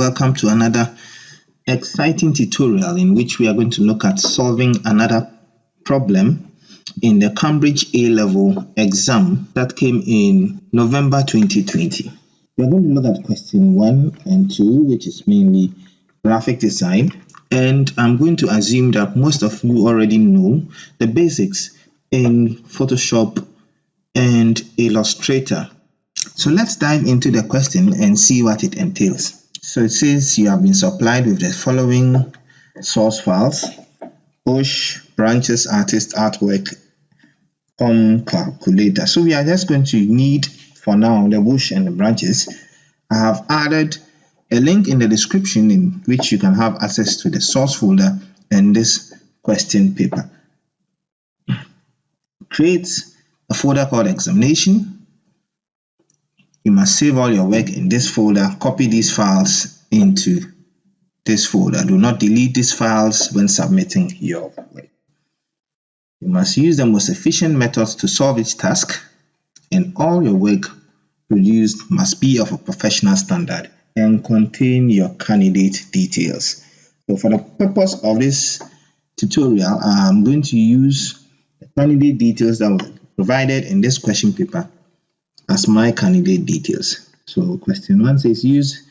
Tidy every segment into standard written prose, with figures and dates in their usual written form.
welcome to another exciting tutorial in which we are going to look at solving another problem in the Cambridge A-level exam that came in November 2020. We are going to look at question 1 and 2, which is mainly graphic design, and I'm going to assume that most of you already know the basics in Photoshop and Illustrator. So let's dive into the question and see what it entails. So it says you have been supplied with the following source files: bush, branches, artist, artwork, calculator. So we are just going to need for now the bush and the branches. I have added a link in the description in which you can have access to the source folder and this question paper. Create a folder called examination. You must save all your work in this folder. Copy these files into this folder. Do not delete these files when submitting your work. You must use the most efficient methods to solve each task, and all your work produced must be of a professional standard and contain your candidate details. So for the purpose of this tutorial, I'm going to use the candidate details that were provided in this question paper as my candidate details. So question 1 says use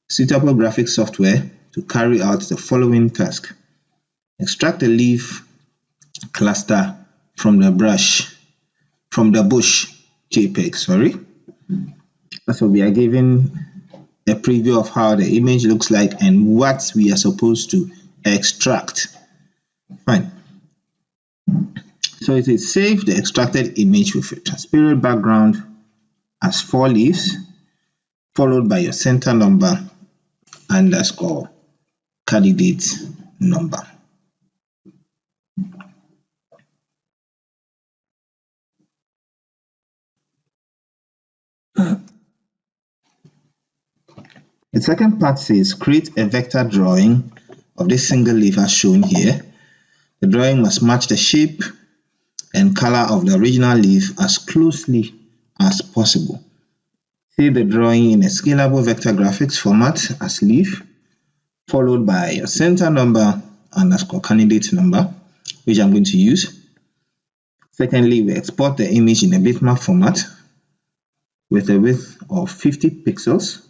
suitable graphic software to carry out the following task. Extract a leaf cluster from the bush JPEG. So we are given a preview of how the image looks like and what we are supposed to extract. Fine. So it is save the extracted image with a transparent background as 4 leaves, followed by your center number underscore candidate number. The second part says create a vector drawing of this single leaf as shown here. The drawing must match the shape and color of the original leaf as closely as possible. Save the drawing in a scalable vector graphics format as leaf, followed by your center number underscore candidate number, which I'm going to use. Secondly, we export the image in a bitmap format with a width of 50 pixels,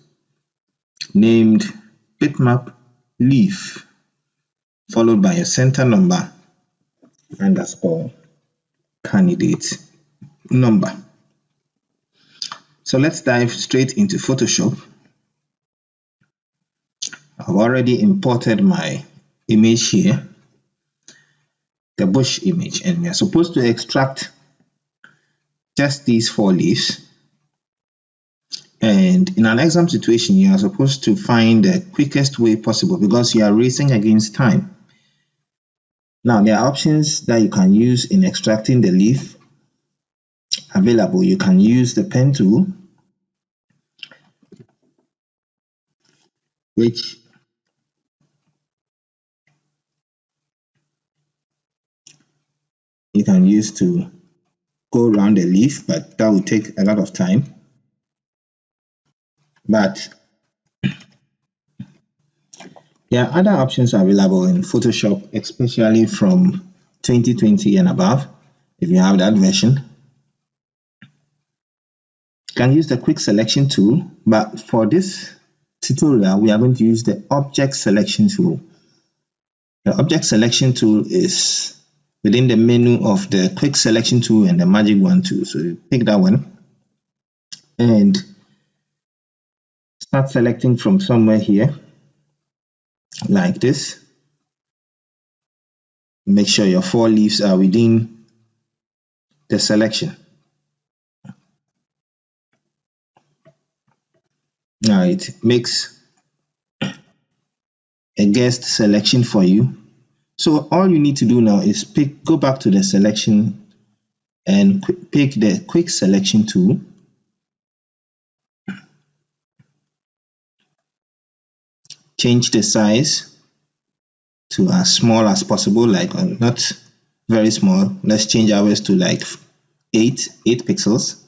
named bitmap leaf, followed by your center number underscore candidate number. So let's dive straight into Photoshop. I've already imported my image here, the bush image, and we are supposed to extract just these 4 leaves. And in an exam situation, you are supposed to find the quickest way possible because you are racing against time. Now, there are options that you can use in extracting the leaf available. You can use the pen tool, which you can use to go around the leaf, but that will take a lot of time. But there are other options available in Photoshop, especially from 2020 and above. If you have that version, you can use the quick selection tool, but for this tutorial we are going to use the object selection tool. The object selection tool is within the menu of the quick selection tool and the magic wand tool. So you pick that one and start selecting from somewhere here like this. Make sure your 4 leaves are within the selection. Now it makes a guest selection for you. So all you need to do now is go back to the selection and pick the quick selection tool. Change the size to as small as possible, like not very small. Let's change ours to like 8 pixels,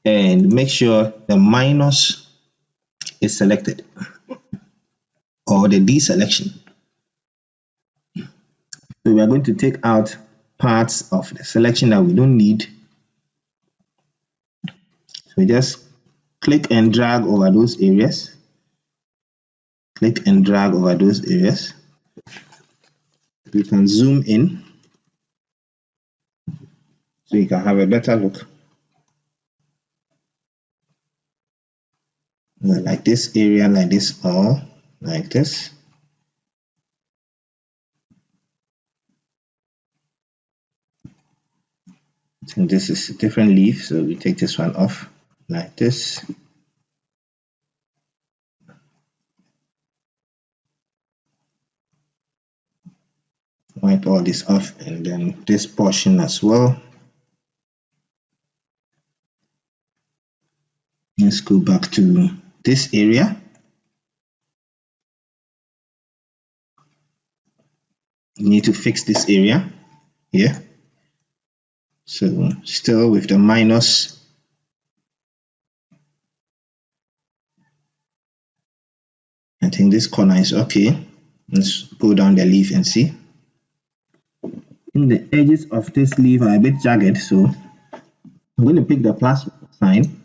and make sure the minus is selected. or the deselection. So we are going to take out parts of the selection that we don't need. So we just click and drag over those areas. Click and drag over those areas. We can zoom in so you can have a better look. Like this area, like this, or like this. And this is a different leaf, so we take this one off like this. Wipe all this off, and then this portion as well. Let's go back to this area. You need to fix this area here. So still with the minus, I think this corner is okay. Let's go down the leaf and see. In the edges of this leaf are a bit jagged, so I'm going to pick the plus sign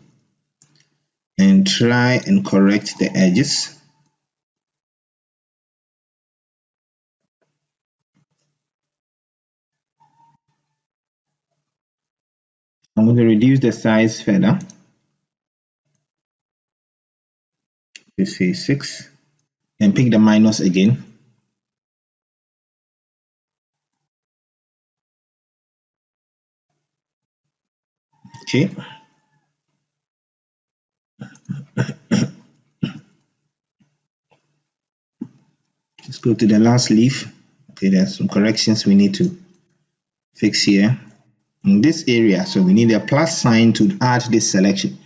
and try and correct the edges. I'm going to reduce the size further. Let's say 6 and pick the minus again. Okay. Let's go to the last leaf. Okay, there's some corrections we need to fix here. In this area, so we need a plus sign to add this selection.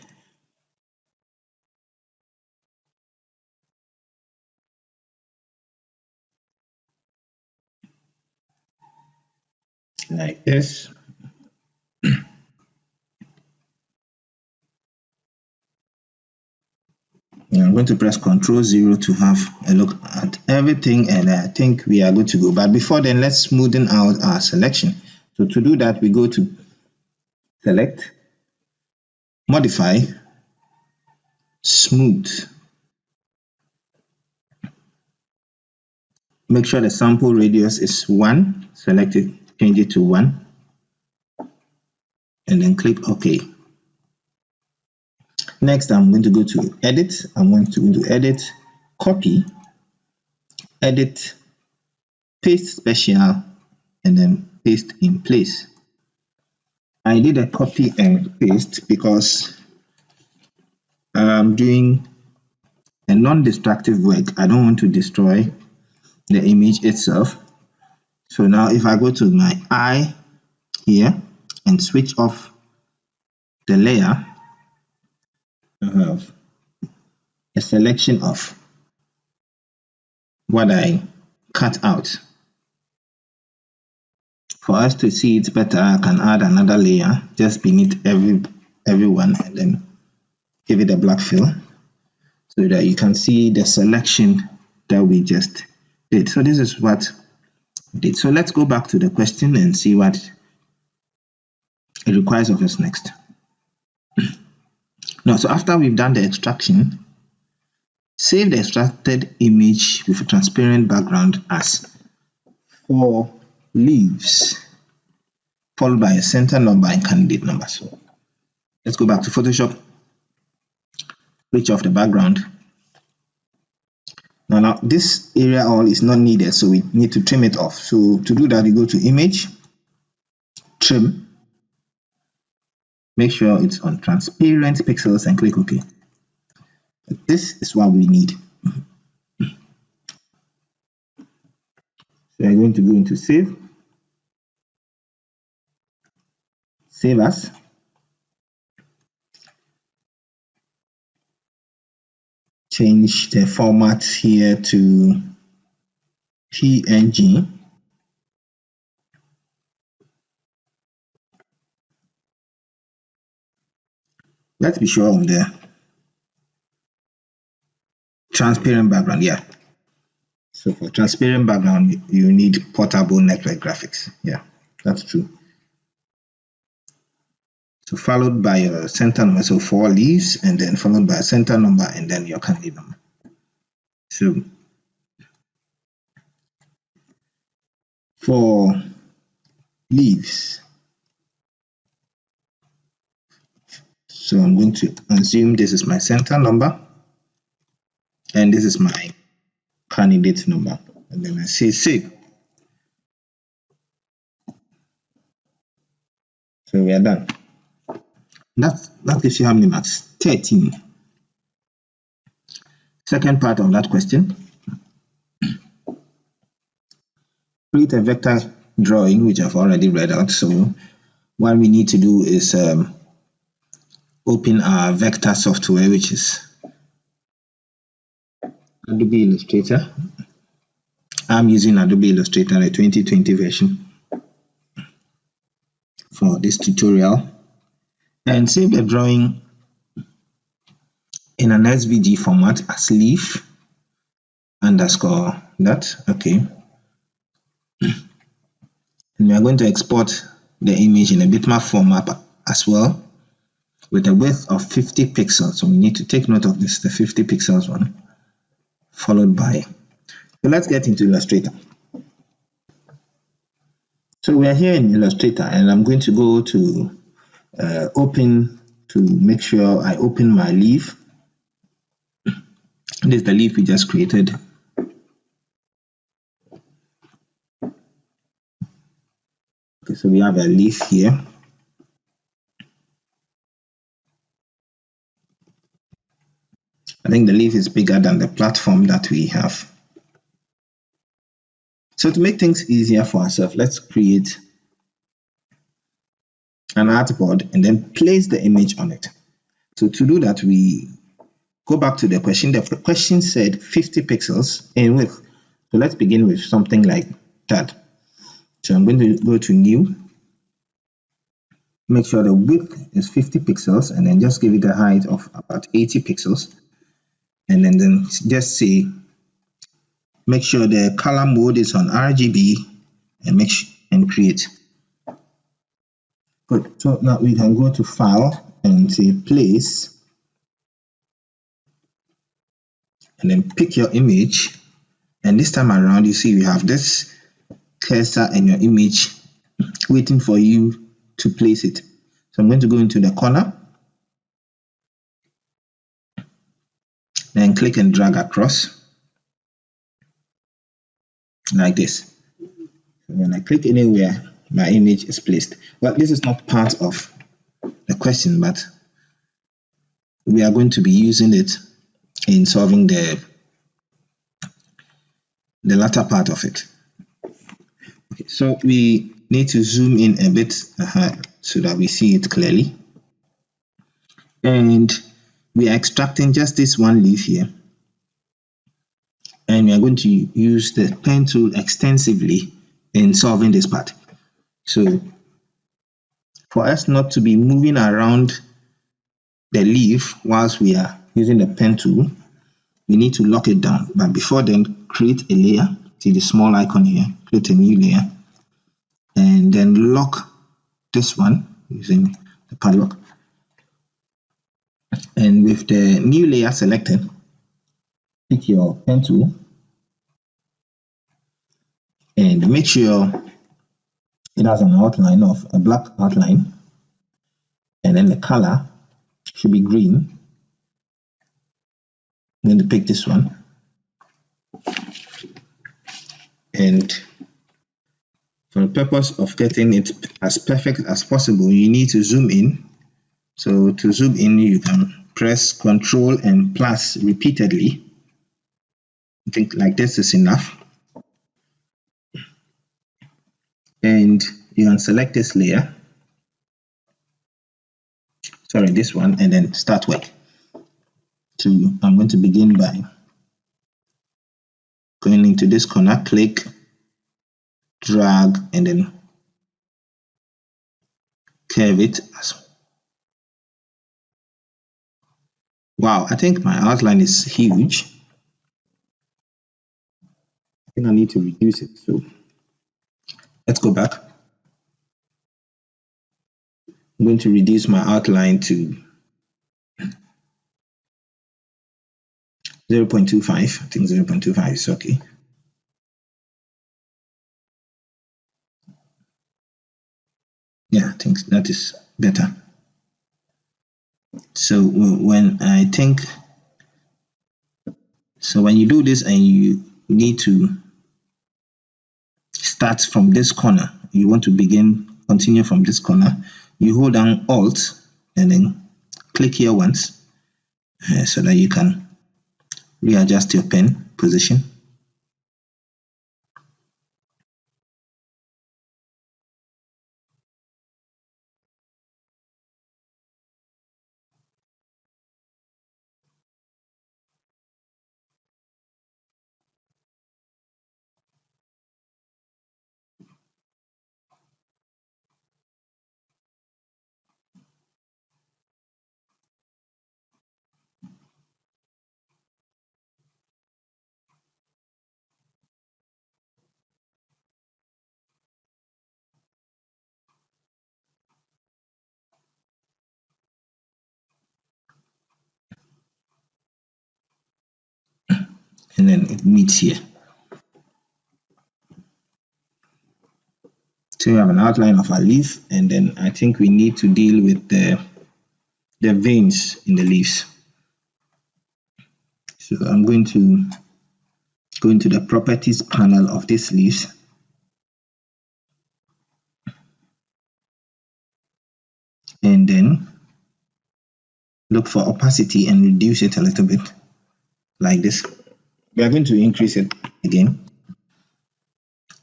Like this. And I'm going to press Ctrl 0 to have a look at everything, and I think we are good to go. But before then, let's smoothen out our selection. So to do that, we go to Select, Modify, Smooth. Make sure the sample radius is 1. Select it, change it to 1, and then click OK. Next, I'm going to go to Edit. I'm going to go to Edit, Copy, Edit, Paste Special, and then Paste in Place. I did a copy and paste because I'm doing a non-destructive work. I don't want to destroy the image itself. So now if I go to my eye here and switch off the layer, I have a selection of what I cut out. For us to see it better, I can add another layer just beneath every one and then give it a black fill so that you can see the selection that we just did. So this is what we did. So let's go back to the question and see what it requires of us next. Now, so after we've done the extraction, save the extracted image with a transparent background as 4 leaves, followed by a center number and candidate number. So let's go back to Photoshop, switch off the background. Now this area all is not needed, so we need to trim it off. So to do that, you go to Image, Trim, make sure it's on Transparent Pixels and click OK. This is what we need. So I'm going to go into Save, Save As, change the format here to PNG. Let's be sure of the transparent background, yeah. So for transparent background, you need portable network graphics. Yeah, that's true. So followed by your center number, so 4 leaves, and then followed by a center number, and then your candidate number. So for leaves, so I'm going to assume this is my center number, and this is my candidate number, and then I say save. So we are done. That gives you how many marks? 13. Second part of that question. Create a vector drawing, which I've already read out. So what we need to do is open our vector software, which is Adobe Illustrator. I'm using Adobe Illustrator, the 2020 version, for this tutorial. And save the drawing in an SVG format as leaf underscore that. Okay. And we are going to export the image in a bitmap format as well, with a width of 50 pixels. So we need to take note of this, the 50 pixels one, followed by. So let's get into Illustrator. So we are here in Illustrator, and I'm going to go to open to make sure I open my leaf. This is the leaf we just created. Okay, so we have a leaf here. I think the leaf is bigger than the platform that we have. So to make things easier for ourselves, let's create an artboard and then place the image on it. So to do that, we go back to the question. The question said 50 pixels in width. So let's begin with something like that. So I'm going to go to new, make sure the width is 50 pixels, and then just give it a height of about 80 pixels. And then just say, make sure the color mode is on RGB, and create. Good. So now we can go to file and say place, and then pick your image. And this time around, you see we have this cursor and your image waiting for you to place it. So I'm going to go into the corner, then click and drag across like this. When I click anywhere, my image is placed. Well, this is not part of the question, but we are going to be using it in solving the latter part of it. Okay, so we need to zoom in a bit so that we see it clearly. And we are extracting just this one leaf here. And we are going to use the pen tool extensively in solving this part. So for us not to be moving around the leaf whilst we are using the pen tool, we need to lock it down. But before then, create a layer. See the small icon here, create a new layer, and then lock this one using the padlock. And with the new layer selected, pick your pen tool and make sure it has an outline of a black outline, and then the color should be green. I'm going to pick this one, and for the purpose of getting it as perfect as possible, you need to zoom in. So to zoom in, you can press Ctrl and plus repeatedly. I think like this is enough. And you can select this layer, sorry, this one, and then start work. So I'm going to begin by going into this corner, click, drag, and then curve it. Wow, I think my outline is huge. think I need to reduce it. So let's go back. I'm going to reduce my outline to 0.25. I think 0.25 is okay. Yeah, I think that is better. So when you do this and you need to start from this corner, you want to continue from this corner, you hold down Alt and then click here once so that you can readjust your pen position. And then it meets here. So we have an outline of our leaf, and then I think we need to deal with the veins in the leaves. So I'm going to go into the properties panel of these leaves, and then look for opacity and reduce it a little bit like this. We are going to increase it again,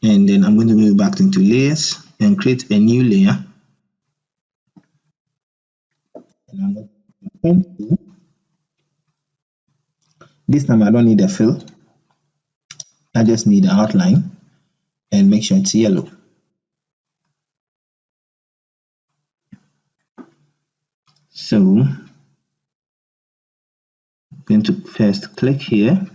and then I'm going to go back into layers and create a new layer. And I'm going to, this time I don't need a fill, I just need an outline, and make sure it's yellow. So I'm going to first click here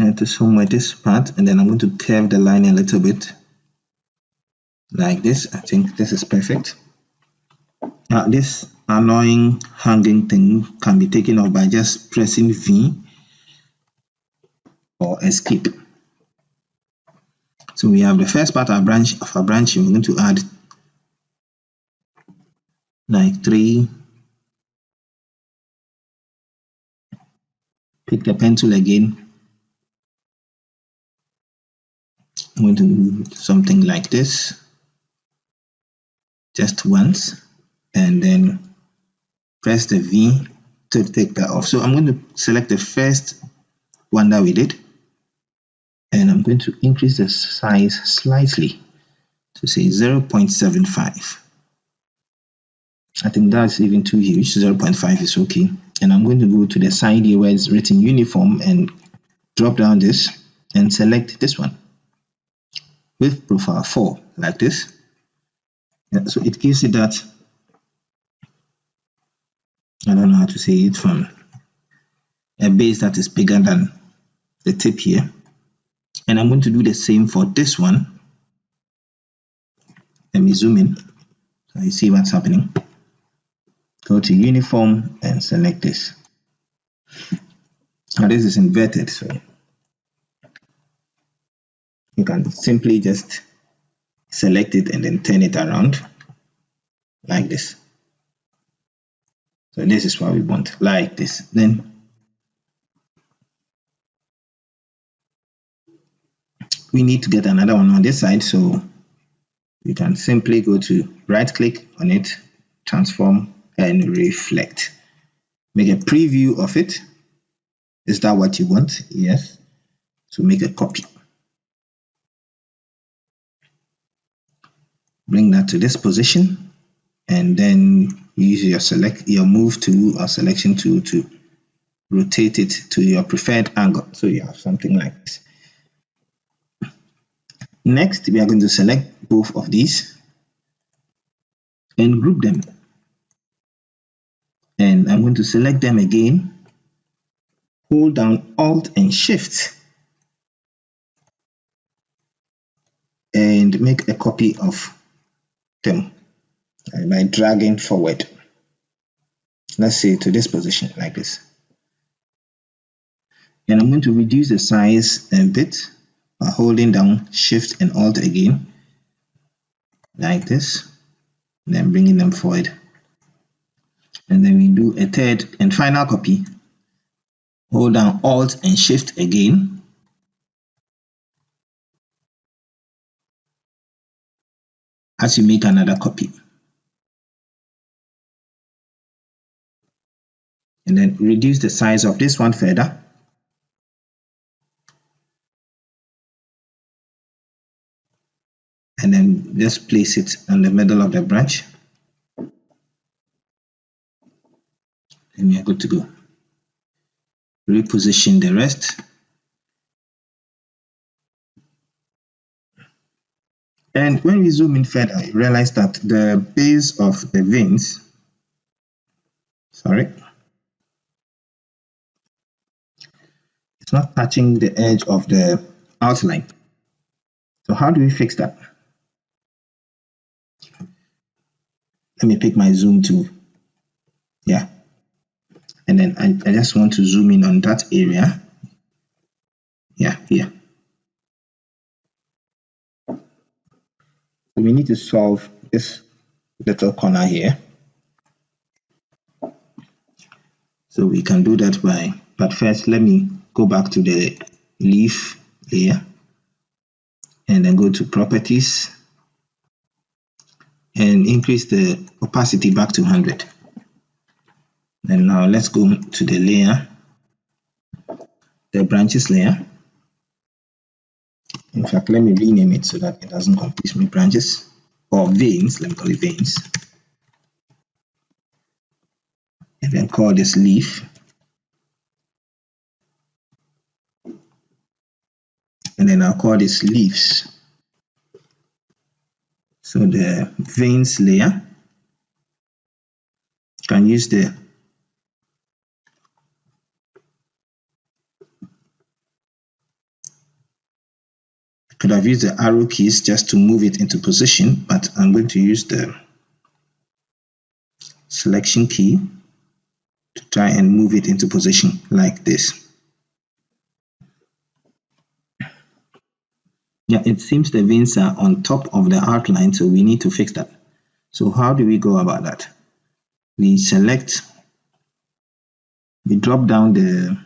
and to somewhere this part, and then I'm going to curve the line a little bit like this. I think this is perfect. Now this annoying hanging thing can be taken off by just pressing V or escape. So we have the first part of our branching. We're going to add like 3. Pick the pen tool again. I'm going to do something like this just once, and then press the V to take that off. So I'm going to select the first one that we did, and I'm going to increase the size slightly to say 0.75. I think that's even too huge. 0.5 is okay. And I'm going to go to the side here where it's written uniform and drop down this and select this one with profile 4 like this. So it gives it that, I don't know how to say it, from a base that is bigger than the tip here. And I'm going to do the same for this one. Let me zoom in so you see what's happening. Go to uniform and select this. Now this is inverted, so you can simply just select it and then turn it around like this. So this is what we want, like this. Then we need to get another one on this side, so you can simply go to right click on it, transform and reflect. Make a preview of it. Is that what you want? Yes. So make a copy. Bring that to this position, and then use your move tool or selection tool to rotate it to your preferred angle. So you have something like this. Next, we are going to select both of these and group them. And I'm going to select them again, hold down Alt and Shift, and make a copy of them by dragging forward. Let's say to this position like this. And I'm going to reduce the size a bit by holding down Shift and Alt again, like this, then bringing them forward. And then we do a third and final copy. Hold down Alt and Shift again. As you make another copy. And then reduce the size of this one further. And then just place it in the middle of the branch. And we are good to go. Reposition the rest. And when we zoom in further, you realize that the base of the veins, it's not touching the edge of the outline. So how do we fix that? Let me pick my zoom tool. Yeah. And then I just want to zoom in on that area. Yeah, here. So we need to solve this little corner here. So we can do that but first let me go back to the leaf layer and then go to properties and increase the opacity back to 100. And now let's go to the layer, the branches layer. In fact, let me rename it so that it doesn't confuse me. Branches or veins, let me call it veins. And then call this leaf. And then I'll call this leaves. So the veins layer, can use the could have used the arrow keys just to move it into position, but I'm going to use the selection key to try and move it into position like this. Yeah, it seems the veins are on top of the outline, so we need to fix that. So how do we go about that? We drop down the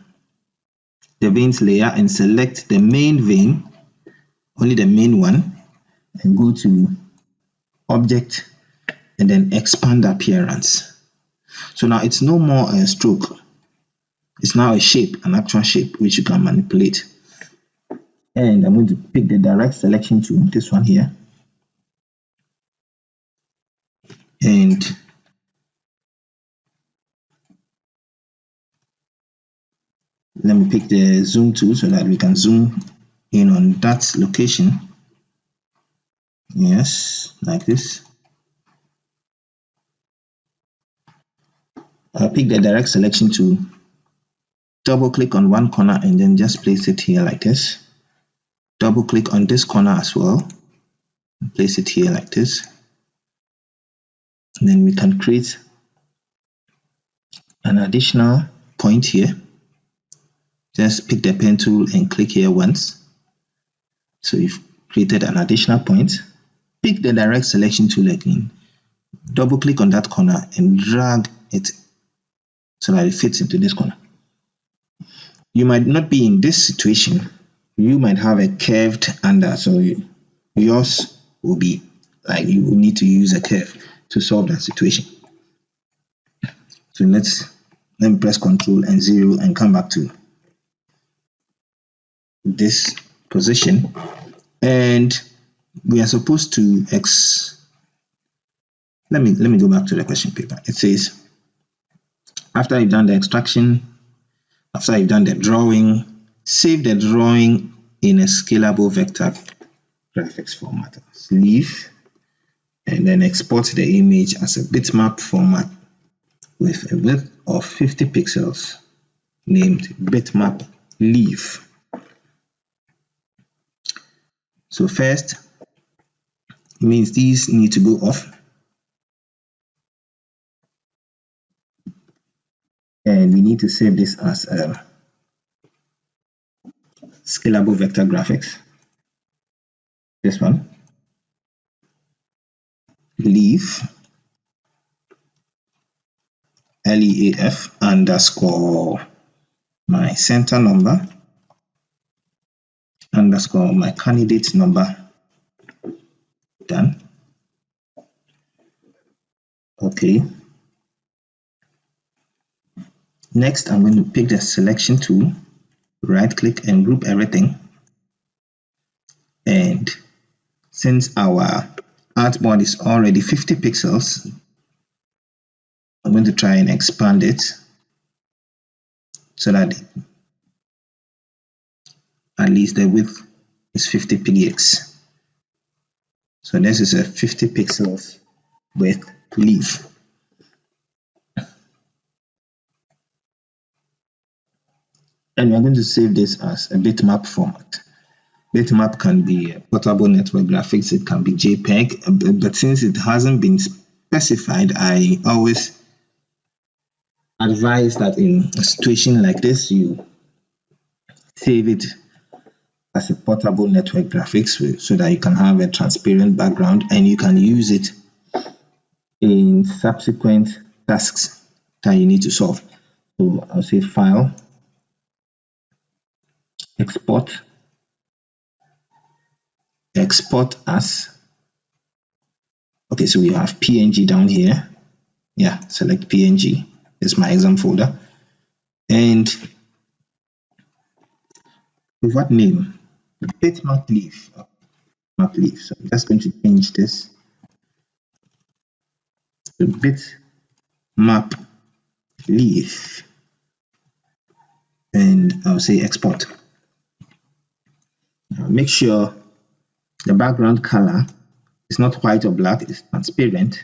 veins layer and select the main vein, only the main one, and go to Object and then Expand Appearance. So now it's no more a stroke. It's now a shape, an actual shape, which you can manipulate. And I'm going to pick the direct selection tool, this one here. And let me pick the zoom tool so that we can zoom in on that location. Yes, like this. I'll pick the direct selection tool, double click on one corner and then just place it here like this. Double click on this corner as well, and place it here like this. And then we can create an additional point here. Just pick the pen tool and click here once. So you've created an additional point. Pick the direct selection tool again, double click on that corner and drag it so that it fits into this corner. You might not be in this situation. You might have a curved under, so yours will be like you will need to use a curve to solve that situation. So let me press Ctrl and 0 and come back to this position, and we are supposed to let me go back to the question paper. It says after you've done the extraction, after you've done the drawing, save the drawing in a scalable vector graphics format, leave, and then export the image as a bitmap format with a width of 50 pixels named bitmap leave. So first, It means these need to go off. And we need to save this as scalable vector graphics. This one. Leaf, LEAF underscore my center number underscore my candidate number. Done. Okay. Next, I'm going to pick the selection tool, right click and group everything. And since our artboard is already 50 pixels, I'm going to try and expand it so that at least the width is 50 px. So this is a 50 pixels width leaf. And we're going to save this as a bitmap format. Bitmap can be portable network graphics, it can be JPEG, but since it hasn't been specified, I always advise that in a situation like this, you save it as a portable network graphics so that you can have a transparent background and you can use it in subsequent tasks that you need to solve. So I'll say File, Export as. Okay, so we have PNG down here. Yeah, select PNG. It's my exam folder. And with what name? Bitmap leaf. Map leaf. So I'm just going to change this to bitmap leaf. And I'll say export. Now make sure the background color is not white or black, it's transparent.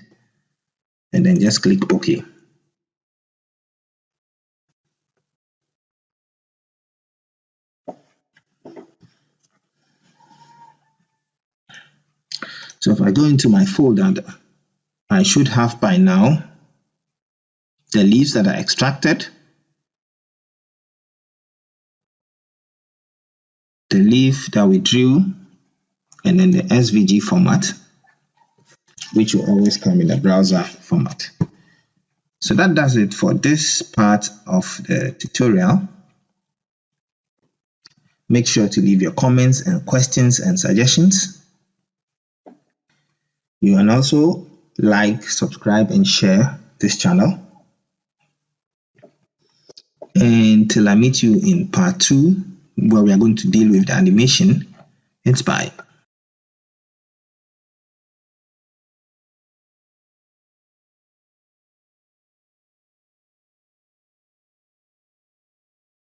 And then just click OK. So if I go into my folder, I should have by now the leaves that are extracted, the leaf that we drew, and then the SVG format, which will always come in the browser format. So that does it for this part of the tutorial. Make sure to leave your comments and questions and suggestions. You can also like, subscribe, and share this channel. And till I meet you in part 2, where we are going to deal with the animation, it's bye.